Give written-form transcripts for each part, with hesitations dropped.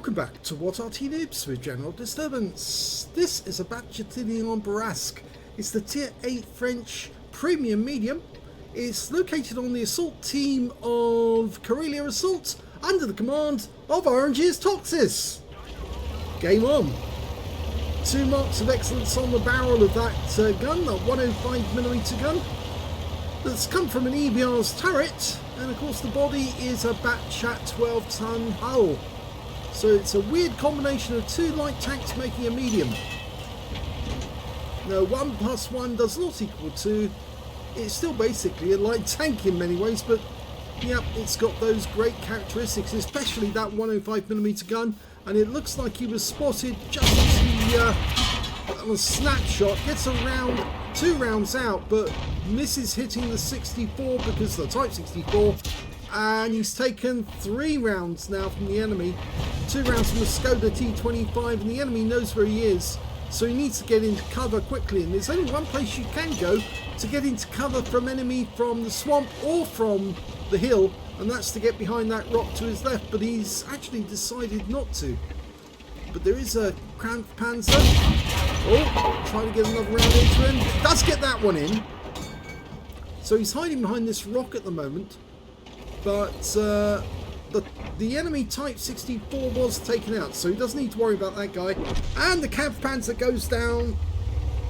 Welcome back to What Arty Noobs with General Disturbance. This is a Bat Châtillon Bourrasque. It's the Tier 8 French Premium Medium. It's located on the assault team of Karelia Assault under the command of Orange's Toxis. Game on. 2 marks of excellence on the barrel of that gun, that 105mm gun. That's come from an EBR's turret, and of course the body is a Bat Chat 12-ton hull. So it's a weird combination of 2 light tanks making a medium. No, 1 plus 1 does not equal 2. It's still basically a light tank in many ways, but yep, it's got those great characteristics, especially that 105mm gun. And it looks like he was spotted just on a snapshot. Gets around 2 rounds out, but misses hitting the 64 because of the Type 64. And he's taken 3 rounds now from the enemy. 2 rounds from the Skoda T25, and the enemy knows where he is. So he needs to get into cover quickly. And there's only one place you can go to get into cover from enemy from the swamp or from the hill. And that's to get behind that rock to his left. But he's actually decided not to. But there is a Kampfpanzer. Oh, trying to get another round into him. Does get that one in. So he's hiding behind this rock at the moment. But the enemy Type 64 was taken out, so he doesn't need to worry about that guy. And the Kampfpanzer goes down,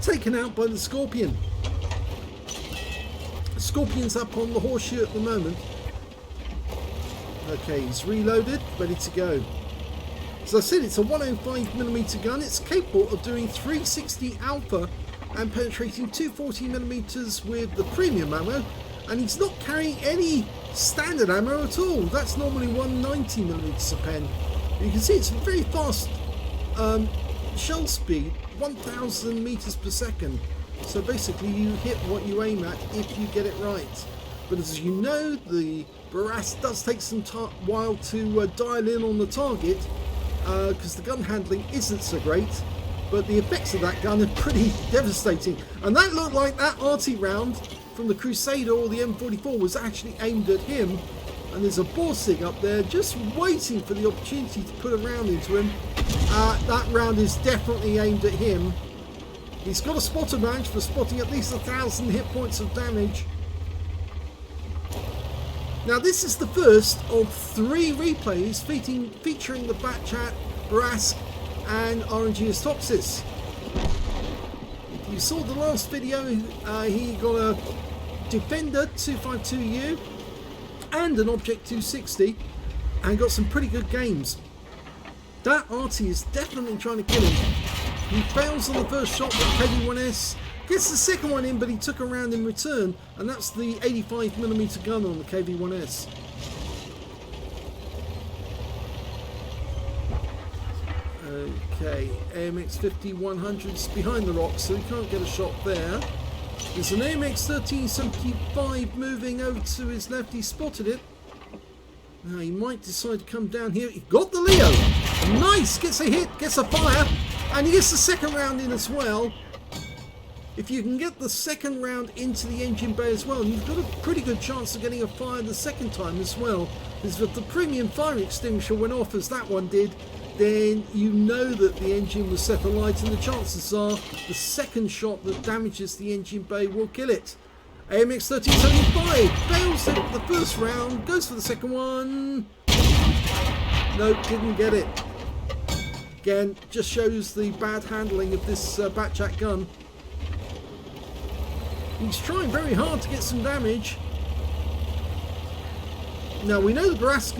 taken out by the Scorpion. Scorpion's up on the horseshoe at the moment. Okay, he's reloaded, ready to go. As I said, it's a 105mm gun. It's capable of doing 360 alpha and penetrating 240mm with the premium ammo. And he's not carrying any standard ammo at all. That's normally 190mm a pen. You can see it's a very fast shell speed, 1000 meters per second. So basically you hit what you aim at if you get it right. But as you know, the Bourrasque does take some while to dial in on the target because the gun handling isn't so great. But the effects of that gun are pretty devastating. And that looked like that Arty round from the Crusader or the M44 was actually aimed at him. And there's a Borsig up there just waiting for the opportunity to put a round into him. That round is definitely aimed at him. He's got a spot advantage for spotting at least 1,000 hit points of damage. Now this is the first of 3 replays featuring the Bat Chat, Bourrasque and Orange's Toxis. If you saw the last video, he got a Defender 252U and an Object 260 and got some pretty good games. That Arty is definitely trying to kill him. He fails on the first shot with KV-1S, gets the second one in, but he took a round in return, and that's the 85mm gun on the KV-1S. Okay, AMX 5100's behind the rocks, so he can't get a shot there. There's an AMX 1375 moving over to his left. He spotted it. Now he might decide to come down here. He got the Leo. Nice! Gets a hit, gets a fire, and he gets the second round in as well. If you can get the second round into the engine bay as well, you've got a pretty good chance of getting a fire the second time as well. Because if the premium fire extinguisher went off as that one did, then you know that the engine was set alight, and the chances are the second shot that damages the engine bay will kill it. AMX 1375 fails the first round, goes for the second one. Nope, didn't get it. Again, just shows the bad handling of this Bat Chat gun. He's trying very hard to get some damage. Now we know the Bourrasque,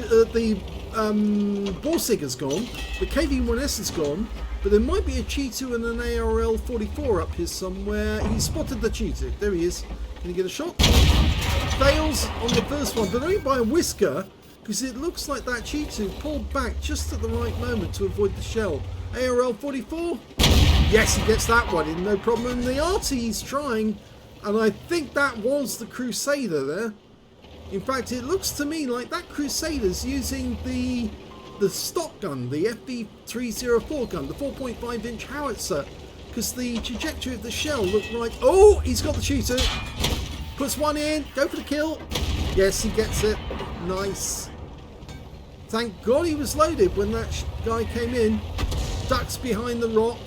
Borsig has gone, the KV-1S is gone, but there might be a Cheetu and an ARL-44 up here somewhere. He spotted the Cheetu. There he is. Can he get a shot? Fails on the first one, but only by a whisker, because it looks like that Cheetu pulled back just at the right moment to avoid the shell. ARL-44? Yes, he gets that one in, no problem. And the Arty's trying, and I think that was the Crusader there. In fact, it looks to me like that Crusader's using the stock gun, the FV304 gun, the 4.5-inch howitzer, because the trajectory of the shell looked right. Oh, he's got the shooter. Puts one in, go for the kill. Yes, he gets it. Nice. Thank God he was loaded when that guy came in. Ducks behind the rock.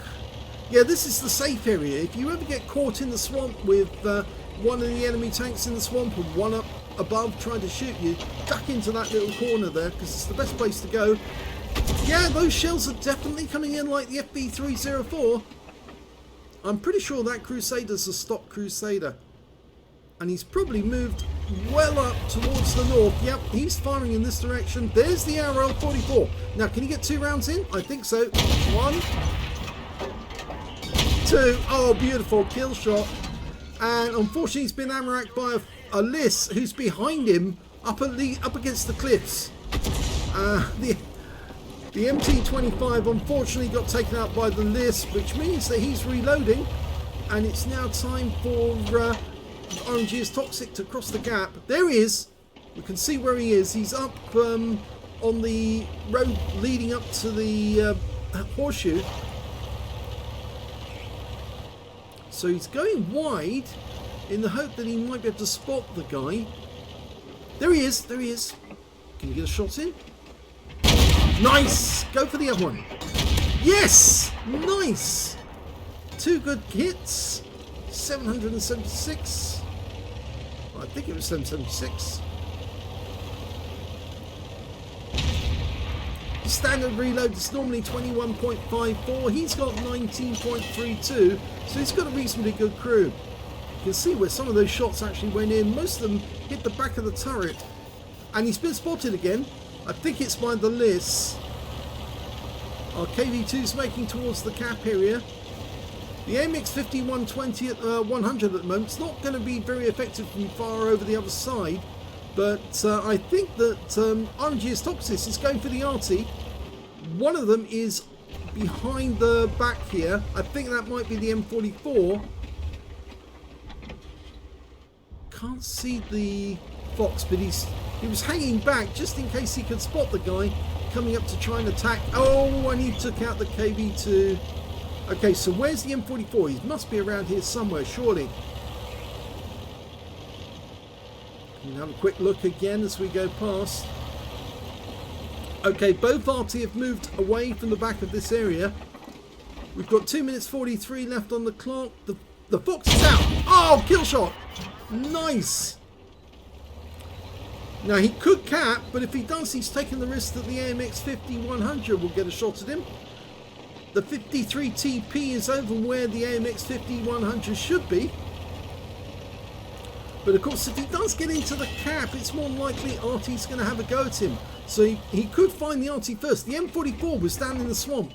Yeah, this is the safe area. If you ever get caught in the swamp with one of the enemy tanks in the swamp and one up above trying to shoot you, duck into that little corner there because it's the best place to go. Yeah, those shells are definitely coming in like the FB304. I'm pretty sure that Crusader's a stock Crusader. And he's probably moved well up towards the north. Yep, he's firing in this direction. There's the RL-44. Now, can he get 2 rounds in? I think so. 1, 2. Oh, beautiful kill shot. And unfortunately, he's been ammo-racked by a Liss who's behind him up against the cliffs. The MT-25 unfortunately got taken out by the Liss, which means that he's reloading. And it's now time for RNG is Toxic to cross the gap. There he is. We can see where he is. He's up on the road leading up to the horseshoe. So he's going wide in the hope that he might be able to spot the guy. There he is. There he is. Can you get a shot in? Nice. Go for the other one. Yes. Nice. 2 good hits. 776. I think it was 776. Standard reload is normally 21.54. He's got 19.32, so he's got a reasonably good crew. You can see where some of those shots actually went in. Most of them hit the back of the turret. And he's been spotted again. I think it's by the Liss. Our KV2's making towards the cap area. The AMX 5120 at 100 at the moment. It's not going to be very effective from far over the other side. But I think that RNG is Toxis is going for the Arty. One of them is behind the back here. I think that might be the M44. Can't see the Fox, but he was hanging back just in case he could spot the guy coming up to try and attack. Oh, and he took out the KV2. Okay, so where's the M44? He must be around here somewhere, surely. Can you have a quick look again as we go past? Okay, both Arty have moved away from the back of this area. We've got 2 minutes 43 left on the clock. The Fox is out. Oh, kill shot. Nice. Now, he could cap, but if he does, he's taking the risk that the AMX 5100 will get a shot at him. The 53 TP is over where the AMX 5100 should be. But of course, if he does get into the cap, it's more likely Arty's going to have a go at him. So he could find the Arty first. The M44 was down in the swamp.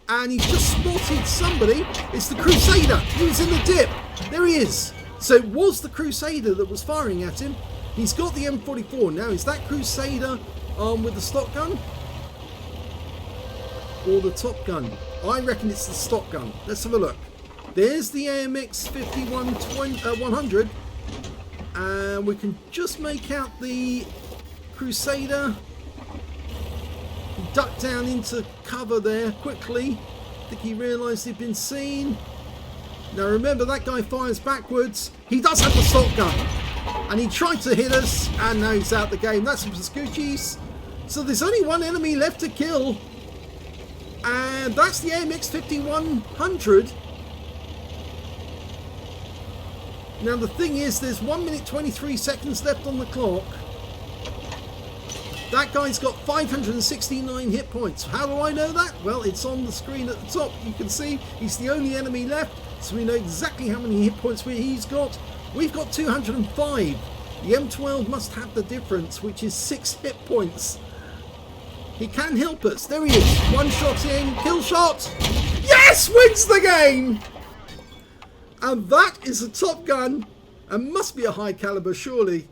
And he's just spotted somebody. It's the Crusader. He was in the dip. There he is. So it was the Crusader that was firing at him. He's got the M44. Now, is that Crusader with the stock gun? Or the top gun? I reckon it's the stock gun. Let's have a look. There's the AMX 5100. And we can just make out the Crusader. He ducked down into cover there quickly. I think he realised he'd been seen. Now remember, that guy fires backwards. He does have the stock gun. And he tried to hit us. And now he's out the game. That's some Scoochies. So there's only one enemy left to kill. And that's the AMX 5100. Now the thing is, there's 1 minute 23 seconds left on the clock. That guy's got 569 hit points. How do I know that? Well, it's on the screen at the top. You can see he's the only enemy left. So we know exactly how many hit points he's got. We've got 205. The M12 must have the difference, which is 6 hit points. He can help us. There he is. One shot in. Kill shot. Yes! Wins the game! And that is a Top Gun. And must be a high caliber, surely.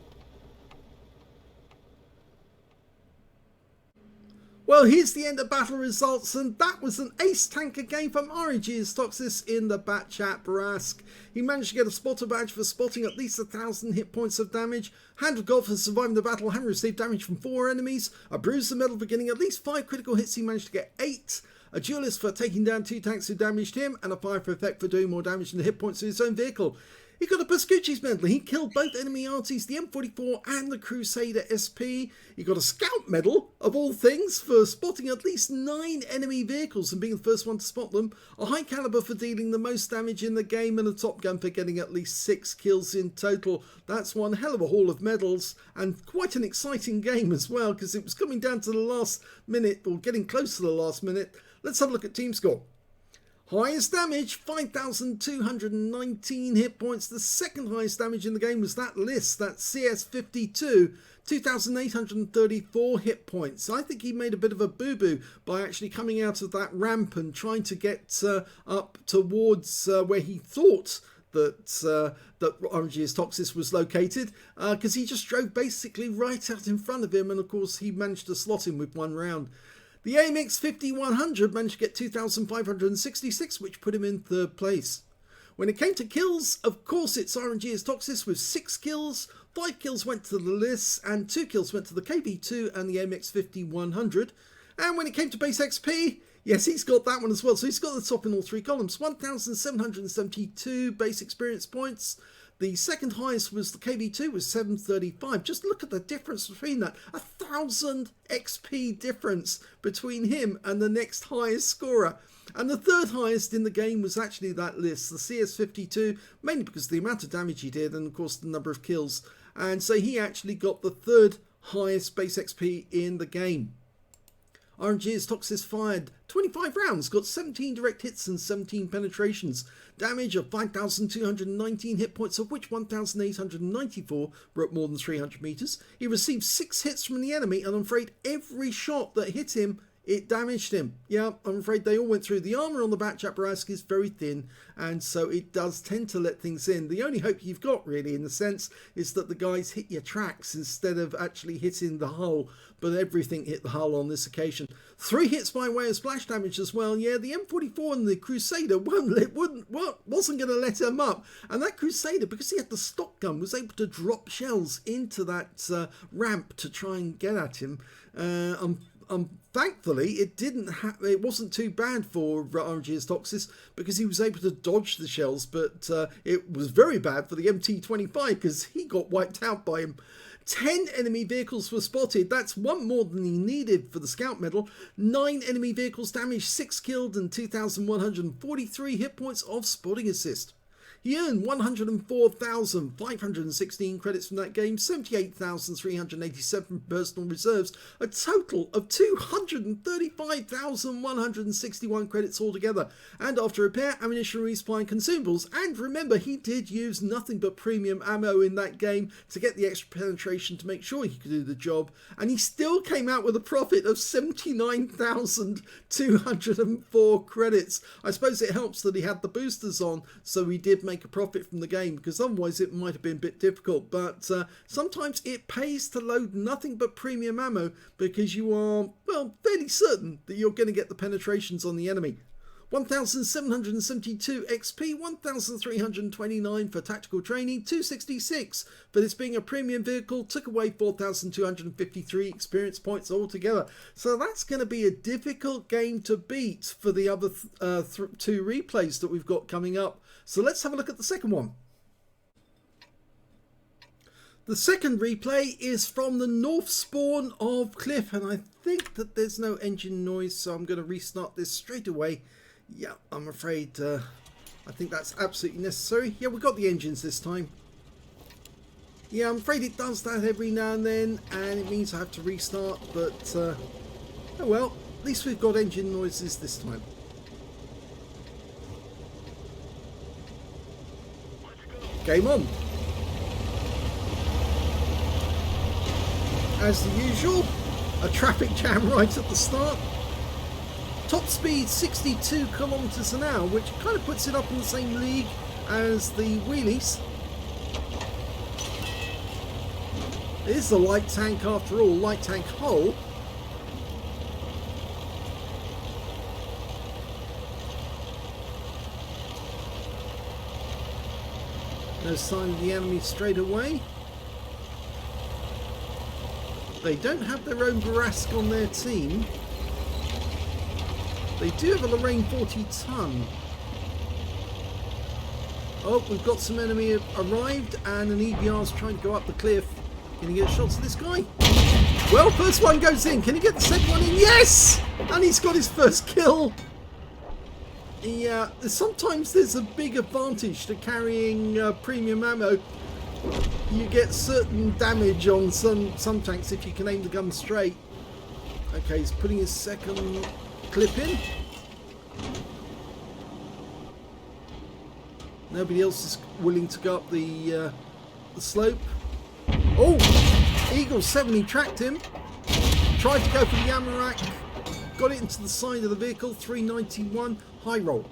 Well, here's the end of battle results, and that was an ace tanker game from RNG Toxis in the Bat Châtillon Bourrasque. He managed to get a spotter badge for spotting at least 1,000 hit points of damage. Hand of God for surviving the battle, having received damage from 4 enemies. A bruiser medal for getting at least 5 critical hits, he managed to get 8. A duelist for taking down 2 tanks who damaged him, and a fire for effect for doing more damage than the hit points to his own vehicle. He got a Pascucci's medal. He killed both enemy Artys, the M44 and the Crusader SP. He got a Scout medal, of all things, for spotting at least 9 enemy vehicles and being the first one to spot them. A high caliber for dealing the most damage in the game, and a Top Gun for getting at least 6 kills in total. That's one hell of a haul of medals, and quite an exciting game as well, because it was coming down to the last minute, or getting close to the last minute. Let's have a look at team score. Highest damage, 5,219 hit points. The second highest damage in the game was that list, that CS52, 2,834 hit points. I think he made a bit of a boo-boo by actually coming out of that ramp and trying to get up towards where he thought that RNG's Toxis was located, because he just drove basically right out in front of him, and of course he managed to slot him with one round. The AMX 5100 managed to get 2,566, which put him in third place. When it came to kills, of course it's RNG's Toxis with 6 kills, 5 kills went to the Liss, and 2 kills went to the KB2 and the AMX 5100. And when it came to base XP, yes, he's got that one as well, so he's got the top in all 3 columns. 1,772 base experience points. The second highest was the KB2 with 735. Just look at the difference between that. 1,000 XP difference between him and the next highest scorer. And the third highest in the game was actually that list, the CS52, mainly because of the amount of damage he did and of course the number of kills. And so he actually got the third highest base XP in the game. RNG's Toxis fired 25 rounds, got 17 direct hits and 17 penetrations. Damage of 5,219 hit points, of which 1,894 were at more than 300 meters. He received 6 hits from the enemy, and I'm afraid every shot that hit him, it damaged him. Yeah, I'm afraid they all went through. The armour on the Bat Châtillon Bourrasque is very thin, and so it does tend to let things in. The only hope you've got, really, in the sense, is that the guys hit your tracks instead of actually hitting the hull, but everything hit the hull on this occasion. 3 hits by way of splash damage as well. Yeah, the M44 and the Crusader wasn't going to let him up, and that Crusader, because he had the stock gun, was able to drop shells into that ramp to try and get at him. Thankfully, it wasn't too bad for RNG's Toxis, because he was able to dodge the shells, but it was very bad for the MT-25 because he got wiped out by him. 10 enemy vehicles were spotted. That's 1 more than he needed for the Scout medal. 9 enemy vehicles damaged, 6 killed, and 2,143 hit points of spotting assist. He earned 104,516 credits from that game, 78,387 personal reserves, a total of 235,161 credits altogether. And after repair, ammunition, resupply and consumables, and remember, he did use nothing but premium ammo in that game to get the extra penetration to make sure he could do the job, and he still came out with a profit of 79,204 credits. I suppose it helps that he had the boosters on, so he did make a profit from the game, because otherwise it might have been a bit difficult. But sometimes it pays to load nothing but premium ammo, because you are, well, fairly certain that you're going to get the penetrations on the enemy. 1,772 XP, 1,329 for tactical training, 266 for this being a premium vehicle, took away 4,253 experience points altogether. So that's going to be a difficult game to beat for the other 2 replays that we've got coming up. So let's have a look at the second one. The second replay is from the north spawn of Cliff, and I think that there's no engine noise, so I'm going to restart this straight away. Yeah, I'm afraid I think that's absolutely necessary. Yeah, we got the engines this time. Yeah, I'm afraid it does that every now and then, and it means I have to restart, but oh well, at least we've got engine noises this time. Game on. As the usual, a traffic jam right at the start. Top speed 62 kilometers an hour, which kind of puts it up in the same league as the wheelies. It is a light tank after all, light tank hull. No sign of the enemy straight away. They don't have their own Bourrasque on their team. They do have a Lorraine 40 ton. Oh, we've got some enemy arrived, and an EBR's trying to go up the cliff. Can he get shots of this guy? Well, first one goes in. Can he get the second one in? Yes! And he's got his first kill. Yeah, sometimes there's a big advantage to carrying premium ammo. You get certain damage on some tanks if you can aim the gun straight. Okay, he's putting his second clip in. Nobody else is willing to go up the slope. Oh! Eagle 7, he tracked him. Tried to go for the ammo rack. Got it into the side of the vehicle. 391. High roll.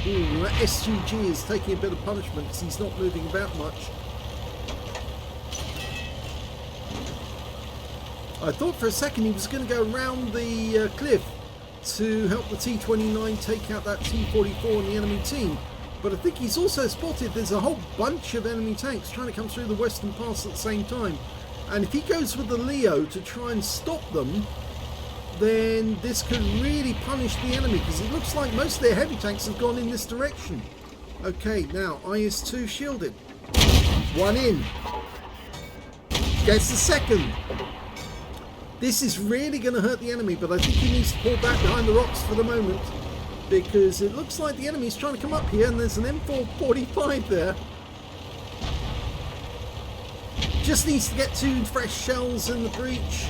Ooh, that SUG is taking a bit of punishment because he's not moving about much. I thought for a second he was going to go around the cliff to help the T-29 take out that T-44 on the enemy team. But I think he's also spotted there's a whole bunch of enemy tanks trying to come through the western pass at the same time. And if he goes with the Leo to try and stop them, then this could really punish the enemy, because it looks like most of their heavy tanks have gone in this direction. Okay, now IS-2 shielded. One in. Gets the second. This is really going to hurt the enemy, but I think he needs to pull back behind the rocks for the moment, because it looks like the enemy's trying to come up here, and there's an M445 there. Just needs to get 2 fresh shells in the breach,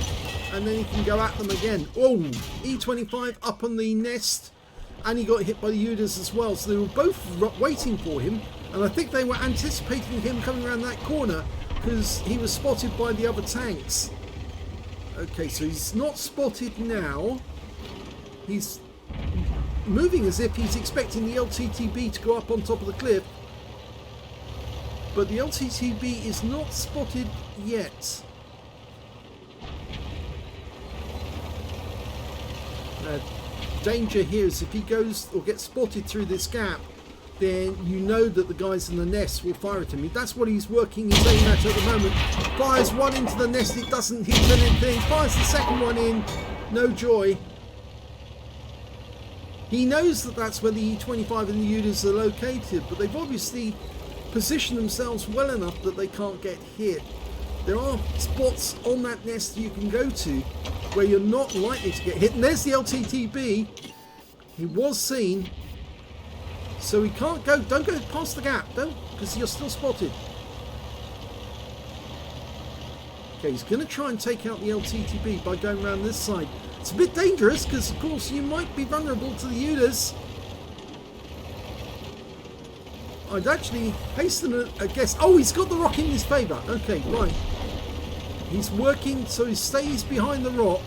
and then he can go at them again. Oh, E25 up on the nest, and he got hit by the Udas as well. So they were both waiting for him, and I think they were anticipating him coming around that corner because he was spotted by the other tanks. Okay, so he's not spotted now. He's moving as if he's expecting the LTTB to go up on top of the cliff. But the LTTB is not spotted yet. Danger here is if he goes or gets spotted through this gap, then you know that the guys in the nest will fire at him. That's what he's working his aim at the moment. Fires one into the nest, it doesn't hit anything. Fires the second one in, no joy. He knows that that's where the E25 and the Udas are located, but they've obviously positioned themselves well enough that they can't get hit. There are spots on that nest you can go to where you're not likely to get hit. And there's the LTTB. He was seen. So he can't go. Don't go past the gap. Don't, because you're still spotted. Okay, he's going to try and take out the LTTB by going around this side. It's a bit dangerous because, of course, you might be vulnerable to the Udas. I'd actually hasten a guess. Oh, he's got the rock in his favour. Okay, right. He's working, so he stays behind the rock,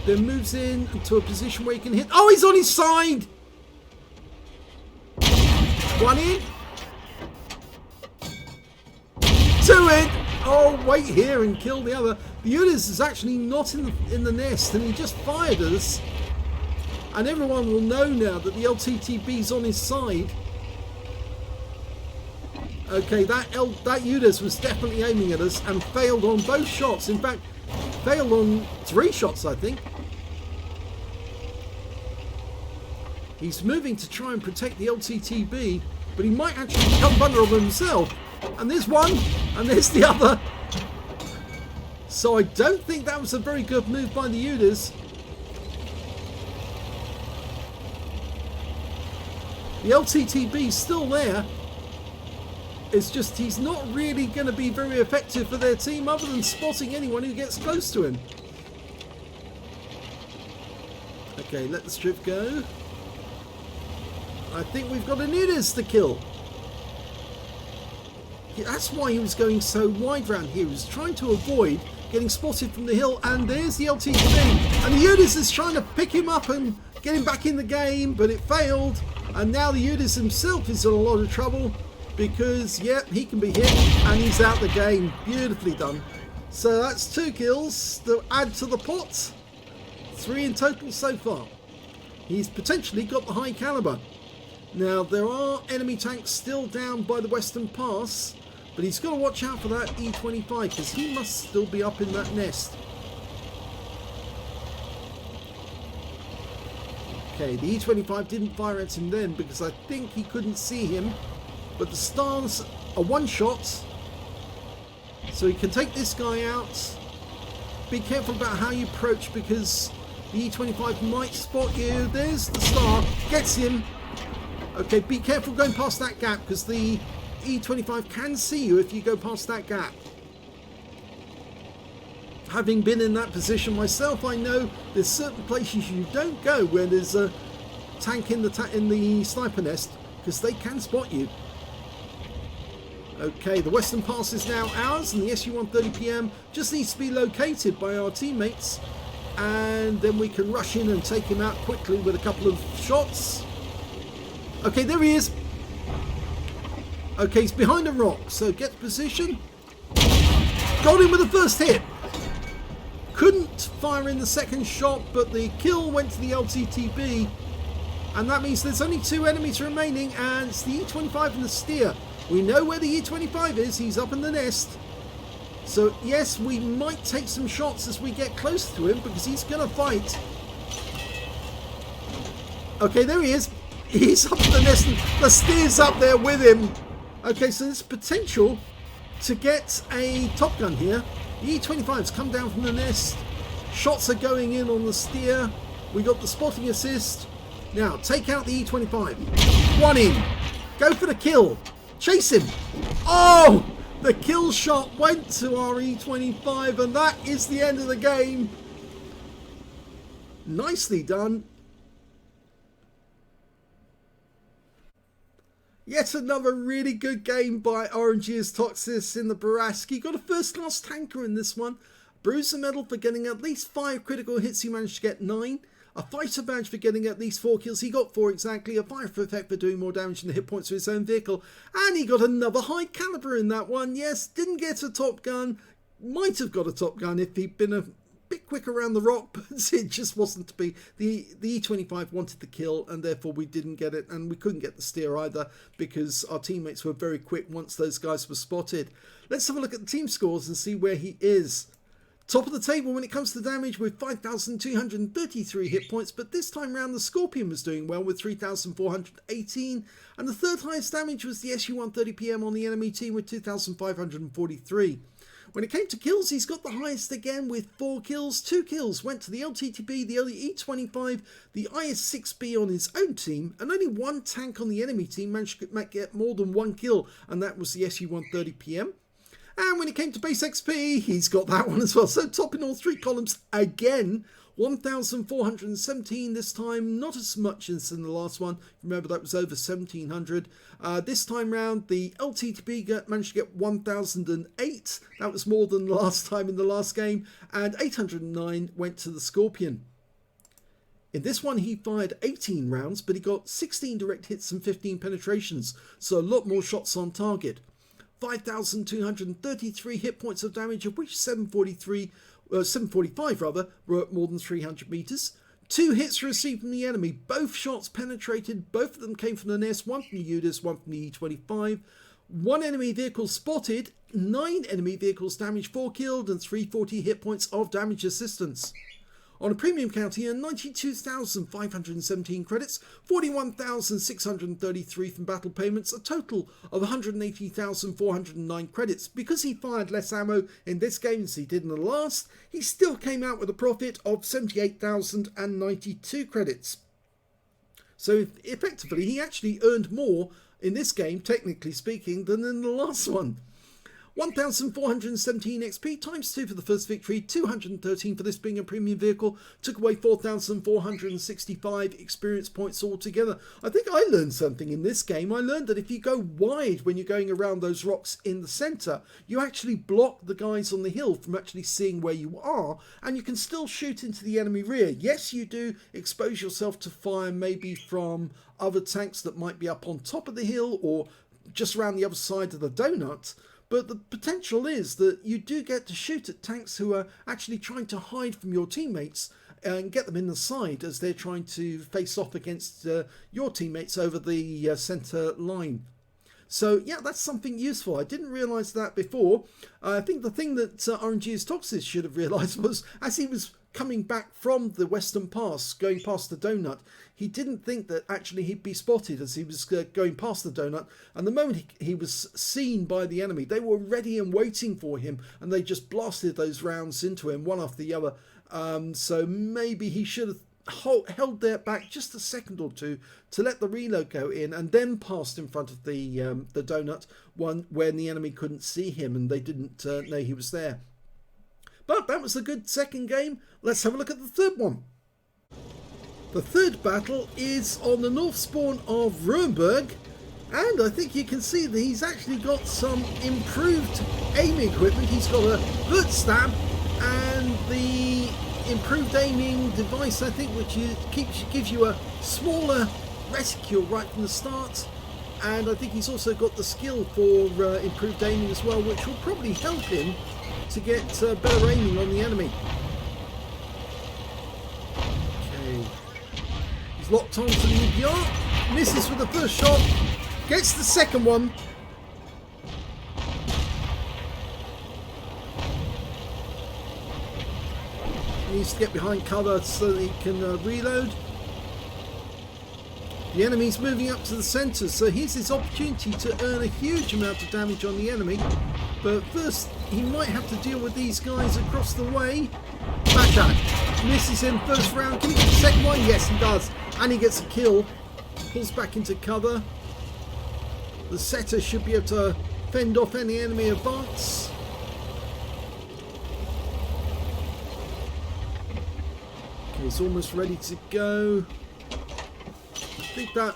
then moves in to a position where he can hit. Oh, he's on his side! One in. Two in. Oh, wait here and kill the other. The Udas is actually not in the nest, and he just fired us. And everyone will know now that the LTTB's on his side. Okay, that Udas was definitely aiming at us and failed on both shots. In fact, failed on 3 shots, I think. He's moving to try and protect the LTTB, but he might actually become vulnerable himself. And there's one, and there's the other. So I don't think that was a very good move by the Udas. The LTTB's still there. It's just he's not really going to be very effective for their team other than spotting anyone who gets close to him. Okay, let the strip go. I think we've got an Udas to kill. That's why he was going so wide round here. He was trying to avoid getting spotted from the hill. And there's the LTTB. And the Udas is trying to pick him up and get him back in the game, but it failed. And now the Udas himself is in a lot of trouble. Because, yeah, he can be hit and he's out the game. Beautifully done. So that's 2 kills to add to the pot. 3 in total so far. He's potentially got the high caliber. Now, there are enemy tanks still down by the western pass, but he's got to watch out for that E25 because he must still be up in that nest. Okay, the E25 didn't fire at him then because I think he couldn't see him. But the stars are one shot. So he can take this guy out. Be careful about how you approach because the E25 might spot you. There's the star. Gets him. Okay, be careful going past that gap because the E25 can see you if you go past that gap. Having been in that position myself, I know there's certain places you don't go where there's a tank in the sniper nest because they can spot you. Okay, the Western Pass is now ours, and the SU-130PM just needs to be located by our teammates, and then we can rush in and take him out quickly with a couple of shots. Okay, there he is. Okay, he's behind a rock, so get position. Got him with the first hit. Couldn't fire in the second shot, but the kill went to the LTTB, and that means there's only 2 enemies remaining, and it's the E25 and the Steer. We know where the E25 is. He's up in the nest. So yes, we might take some shots as we get close to him because he's going to fight. Okay, there he is. He's up in the nest and the Steer's up there with him. Okay, so there's potential to get a Top Gun here. The E25's come down from the nest. Shots are going in on the Steer. We got the spotting assist. Now, take out the E25. One in. Go for the kill. Chase him. Oh! The kill shot went to our E25 and that is the end of the game. Nicely done. Yet another really good game by RNG's Toxis in the Bourrasque. He got a first class tanker in this one. Bruiser medal for getting at least 5 critical hits. He managed to get 9. A fighter badge for getting at least 4 kills. He got 4 exactly. A fire effect for doing more damage than the hit points of his own vehicle. And he got another high caliber in that one. Yes, didn't get a Top Gun. Might have got a Top Gun if he'd been a bit quick around the rock, but it just wasn't to be. The E25 wanted the kill and therefore we didn't get it, and we couldn't get the Steer either because our teammates were very quick once those guys were spotted. Let's have a look at the team scores and see where he is. Top of the table when it comes to damage with 5,233 hit points, but this time round the Scorpion was doing well with 3,418, and the third highest damage was the SU-130PM on the enemy team with 2,543. When it came to kills, he's got the highest again with 4 kills. 2 kills went to the LTTB, the E25, the IS-6B on his own team, and only 1 tank on the enemy team managed to get more than 1 kill, and that was the SU-130PM. And when it came to base XP, he's got that one as well. So top in all 3 columns again. 1,417 this time, not as much as in the last one. Remember that was over 1,700. This time round, the LTTB managed to get 1,008. That was more than the last time in the last game. And 809 went to the Scorpion. In this one, he fired 18 rounds, but he got 16 direct hits and 15 penetrations. So a lot more shots on target. 5,233 hit points of damage, of which 745 were at more than 300 meters. 2 hits received from the enemy. Both shots penetrated. Both of them came from the nest. 1 from the UDIS, 1 from the E25. 1 enemy vehicle spotted. 9 enemy vehicles damaged, 4 killed, and 340 hit points of damage assistance. On a premium count, he earned 92,517 credits, 41,633 from battle payments, a total of 180,409 credits. Because he fired less ammo in this game as he did in the last, he still came out with a profit of 78,092 credits. So effectively, he actually earned more in this game, technically speaking, than in the last one. 1,417 XP times 2 for the first victory, 213 for this being a premium vehicle, took away 4,465 experience points altogether. I think I learned something in this game. I learned that if you go wide when you're going around those rocks in the centre, you actually block the guys on the hill from actually seeing where you are, and you can still shoot into the enemy rear. Yes, you do expose yourself to fire maybe from other tanks that might be up on top of the hill or just around the other side of the donut, but the potential is that you do get to shoot at tanks who are actually trying to hide from your teammates and get them in the side as they're trying to face off against your teammates over the centre line. So yeah, that's something useful. I didn't realise that before. I think the thing that RNG's Toxis should have realised was as he was coming back from the Western Pass, going past the donut, he didn't think that actually he'd be spotted as he was going past the donut. And the moment he was seen by the enemy, they were ready and waiting for him, and they just blasted those rounds into him one after the other. So maybe he should have held there back just a second or two to let the reload go in, and then passed in front of the donut one when the enemy couldn't see him and they didn't know he was there. But that was a good second game. Let's have a look at the third one. The third battle is on the north spawn of Ruinberg, and I think you can see that he's actually got some improved aiming equipment. He's got a vert stab and the improved aiming device, I think, which gives you a smaller reticule right from the start. And I think he's also got the skill for improved aiming as well, which will probably help him to get better aiming on the enemy. Okay, he's locked onto the EPR, misses with the first shot, gets the second one. He needs to get behind cover so that he can reload. The enemy's moving up to the centre, so here's his opportunity to earn a huge amount of damage on the enemy. But first, he might have to deal with these guys across the way. Bat misses him first round. Can he get the second one? Yes, he does. And he gets a kill. Pulls back into cover. The setter should be able to fend off any enemy advance. Okay, he's almost ready to go. I think that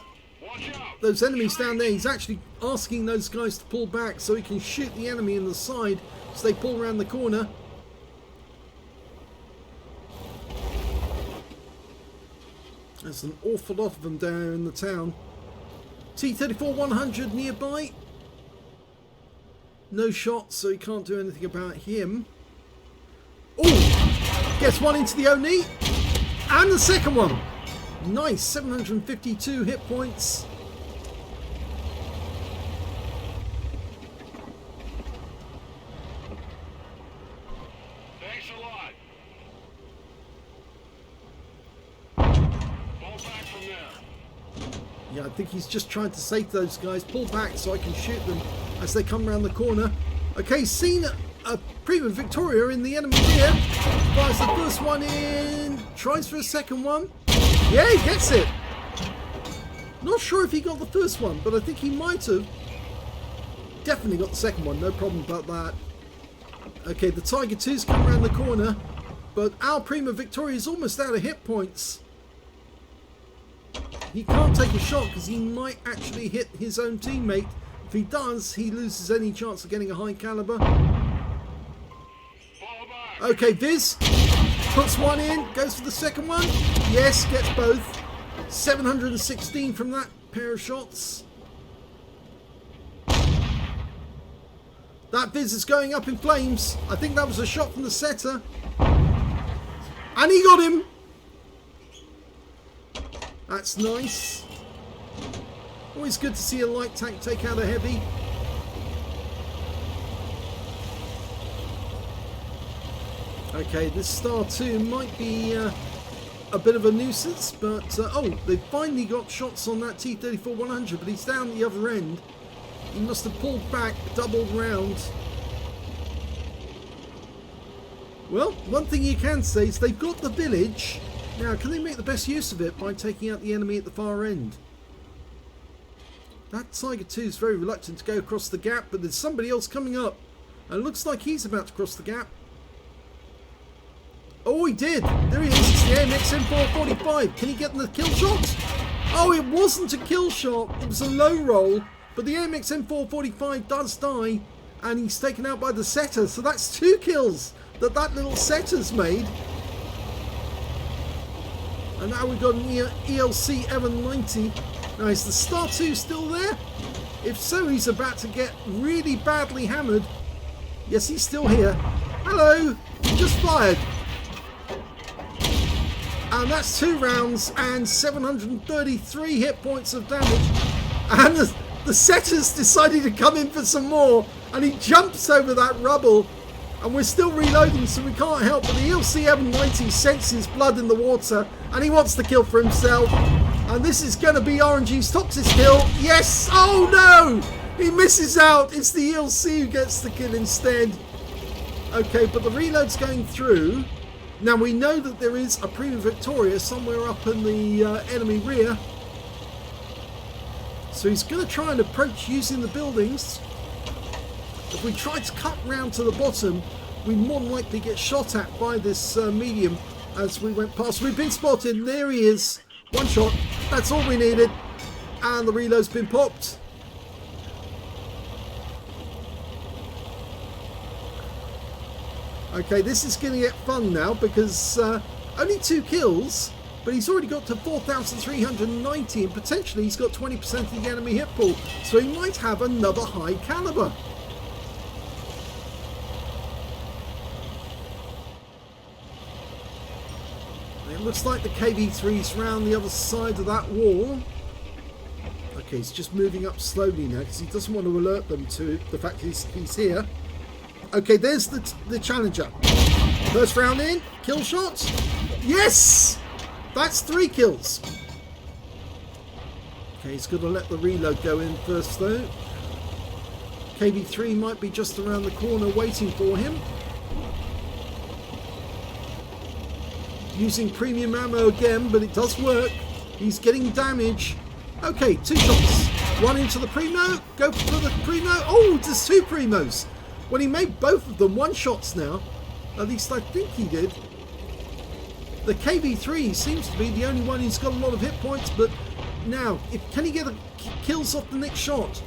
those enemies down there, he's actually asking those guys to pull back so he can shoot the enemy in the side as they pull around the corner. There's an awful lot of them down in the town. T-34-100 nearby. No shots, so he can't do anything about him. Oh! Gets one into the Oni. And the second one. Nice, 752 hit points. Thanks a lot. Fall back from there. Yeah, I think he's just trying to say to those guys, pull back so I can shoot them as they come around the corner. Okay, seen a Prima Victoria in the enemy here. Fires the first one in, tries for a second one. Yeah, he gets it. Not sure if he got the first one, but I think he might have. Definitely got the second one, no problem about that. Okay, the Tiger 2's come around the corner, but our Prima Victoria is almost out of hit points. He can't take a shot because he might actually hit his own teammate. If he does, he loses any chance of getting a high caliber. Okay, Viz puts one in, goes for the second one. Yes, gets both. 716 from that pair of shots. That Viz is going up in flames. I think that was a shot from the setter. And he got him. That's nice. Always good to see a light tank take out a heavy. Okay, this Star 2 might be a bit of a nuisance, but oh, they finally got shots on that T-34-100, but he's down the other end. He must have pulled back, doubled round. Well, one thing you can say is they've got the village. Now, can they make the best use of it by taking out the enemy at the far end? That Tiger 2 is very reluctant to go across the gap, but there's somebody else coming up. And it looks like he's about to cross the gap. Oh, he did. There he is. It's the AMX M445. Can he get the kill shot? Oh, it wasn't a kill shot. It was a low roll. But the AMX M445 does die. And he's taken out by the setter. So that's 2 kills that little setter's made. And now we've got an ELC M90. Now, is the Star 2 still there? If so, he's about to get really badly hammered. Yes, he's still here. Hello. He just fired. And that's 2 rounds and 733 hit points of damage. And the setter's decided to come in for some more. And he jumps over that rubble. And we're still reloading, so we can't help. But the ELC M90 senses blood in the water, and he wants to kill for himself. And this is going to be RNG's Toxic's kill. Yes! Oh no! He misses out. It's the ELC who gets the kill instead. Okay, but the reload's going through. Now we know that there is a Prima Victoria somewhere up in the enemy rear. So he's going to try and approach using the buildings. If we try to cut round to the bottom, we more than likely get shot at by this medium as we went past. We've been spotted, and there he is. One shot, that's all we needed. And the reload's been popped. Okay, this is going to get fun now because only 2 kills, but he's already got to 4,390 and potentially he's got 20% of the enemy hit pool. So he might have another high caliber. It looks like the KV-3's round the other side of that wall. Okay, he's just moving up slowly now because he doesn't want to alert them to the fact he's here. Okay, there's the challenger. First round in, kill shot. Yes! That's 3 kills. Okay, he's going to let the reload go in first though. KV-3 might be just around the corner waiting for him. Using premium ammo again, but it does work. He's getting damage. Okay, 2 shots. One into the Primo. Go for the Primo. Oh, there's 2 Primos. Well, he made both of them 1-shots now. At least I think he did. The KV-3 seems to be the only one who's got a lot of hit points, but now, can he get kills off the next shot?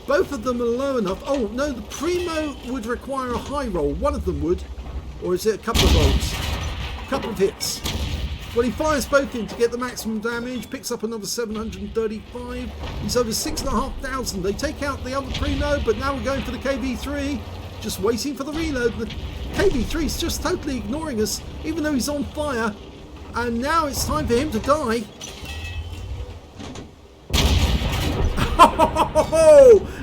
Both of them are low enough. Oh, no, the Primo would require a high roll. One of them would. Or is it a couple of rolls? Couple of hits. Well, he fires both in to get the maximum damage, picks up another 735. He's over 6,500. They take out the other Primo, but now we're going for the KV-3. Just waiting for the reload. The KV-3 is just totally ignoring us, even though he's on fire. And now it's time for him to die.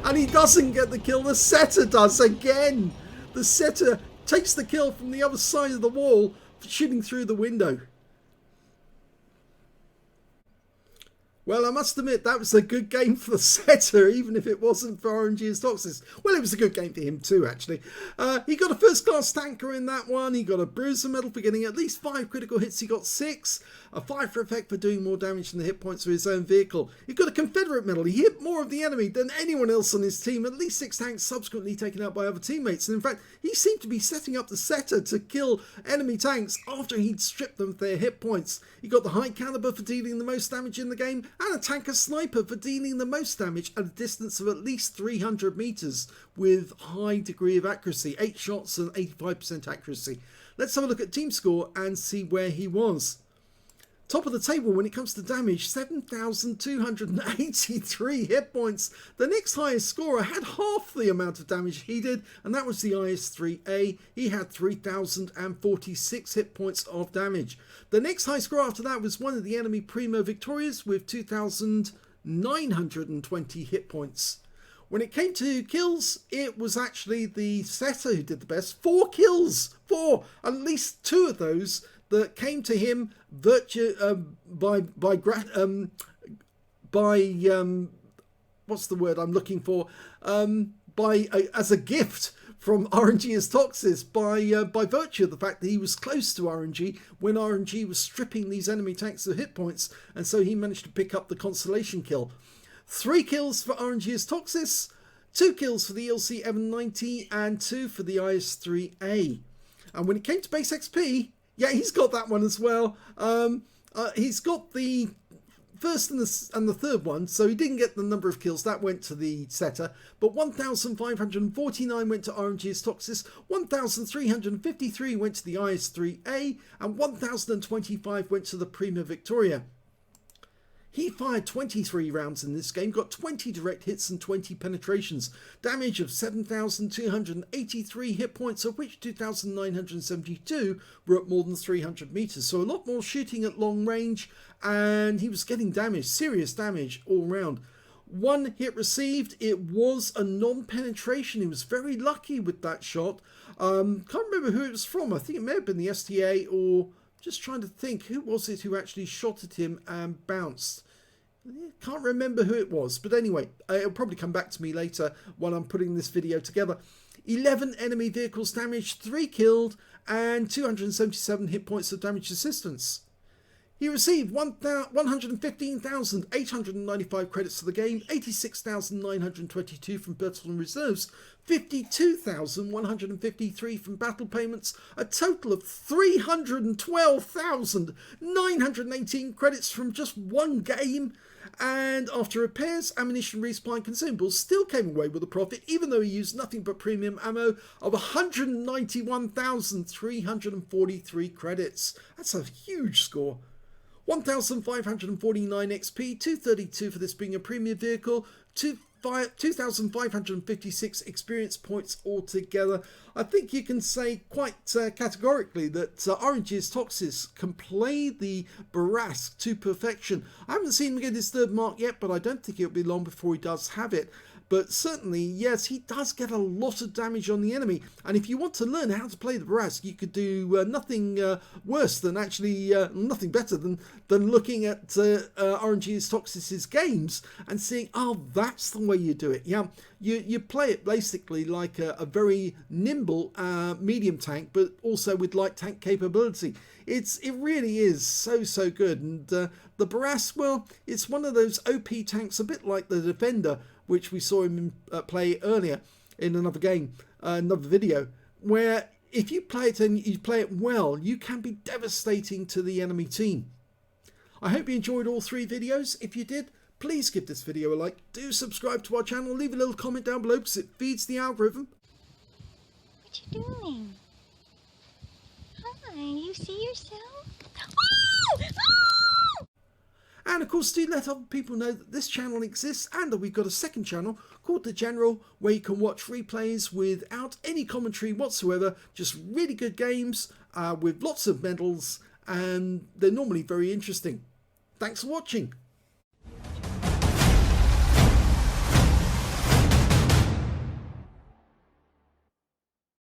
And he doesn't get the kill. The setter does again. The setter takes the kill from the other side of the wall, shooting through the window. Well, I must admit, that was a good game for the setter, even if it wasn't for RNG's Toxis. Well, it was a good game for him too, actually. He got a first-class tanker in that one. He got a bruiser medal for getting at least 5 critical hits. He got 6. A 5 for effect for doing more damage than the hit points of his own vehicle. He got a Confederate medal. He hit more of the enemy than anyone else on his team. At least 6 tanks subsequently taken out by other teammates. And in fact, he seemed to be setting up the setter to kill enemy tanks after he'd stripped them of their hit points. He got the high caliber for dealing the most damage in the game, and a tanker sniper for dealing the most damage at a distance of at least 300 meters with high degree of accuracy, 8 shots and 85% accuracy. Let's have a look at team score and see where he was. Top of the table when it comes to damage, 7,283 hit points. The next highest scorer had half the amount of damage he did, and that was the IS-3A. He had 3,046 hit points of damage. The next high score after that was one of the enemy Primo Victorias with 2,920 hit points. When it came to kills, it was actually the setter who did the best. 4 kills! 4! At least 2 of those that came to him what's the word I'm looking for? As a gift from RNG's Toxis by virtue of the fact that he was close to RNG when RNG was stripping these enemy tanks of hit points, and so he managed to pick up the consolation kill. 3 kills for RNG's Toxis, 2 kills for the ELC M90, and 2 for the IS-3A. And when it came to base XP, yeah, he's got that one as well. He's got the first and the third one, so he didn't get the number of kills. That went to the setter. But 1,549 went to RNG's Toxis, 1,353 went to the IS-3A, and 1,025 went to the Prima Victoria. He fired 23 rounds in this game, got 20 direct hits and 20 penetrations. Damage of 7,283 hit points, of which 2,972 were at more than 300 meters. So a lot more shooting at long range, and he was getting damage, serious damage all round. 1 hit received. It was a non-penetration. He was very lucky with that shot. Can't remember who it was from. I think it may have been the STA, or just trying to think, who was it who actually shot at him and bounced? Can't remember who it was, but anyway, it'll probably come back to me later when I'm putting this video together. 11 enemy vehicles damaged, 3 killed, and 277 hit points of damage assistance. He received 115,895 credits for the game, 86,922 from personal reserves, 52,153 from battle payments, a total of 312,918 credits from just one game. And after repairs, ammunition, resupply and consumables, still came away with a profit, even though he used nothing but premium ammo of 191,343 credits. That's a huge score. 1,549 XP, 232 for this being a premium vehicle, 2,556 experience points altogether. I think you can say quite categorically that RNG's Toxis can play the Bourrasque to perfection. I haven't seen him get his 3rd mark yet, but I don't think it'll be long before he does have it. But certainly, yes, he does get a lot of damage on the enemy. And if you want to learn how to play the Bourrasque, you could do nothing worse than actually, nothing better than looking at RNG's Toxis' games and seeing, oh, that's the way you do it. Yeah, you play it basically like a very nimble medium tank, but also with light tank capability. It really is so good. And the Bourrasque, well, it's one of those OP tanks, a bit like the Defender, which we saw him play earlier in another game, another video, where if you play it and you play it well, you can be devastating to the enemy team. I hope you enjoyed all 3 videos. If you did, please give this video a like. Do subscribe to our channel. Leave a little comment down below because it feeds the algorithm. What you doing? Hi, you see yourself? Oh! And of course, do let other people know that this channel exists and that we've got a second channel called The General, where you can watch replays without any commentary whatsoever. Just really good games with lots of medals, and they're normally very interesting. Thanks for watching.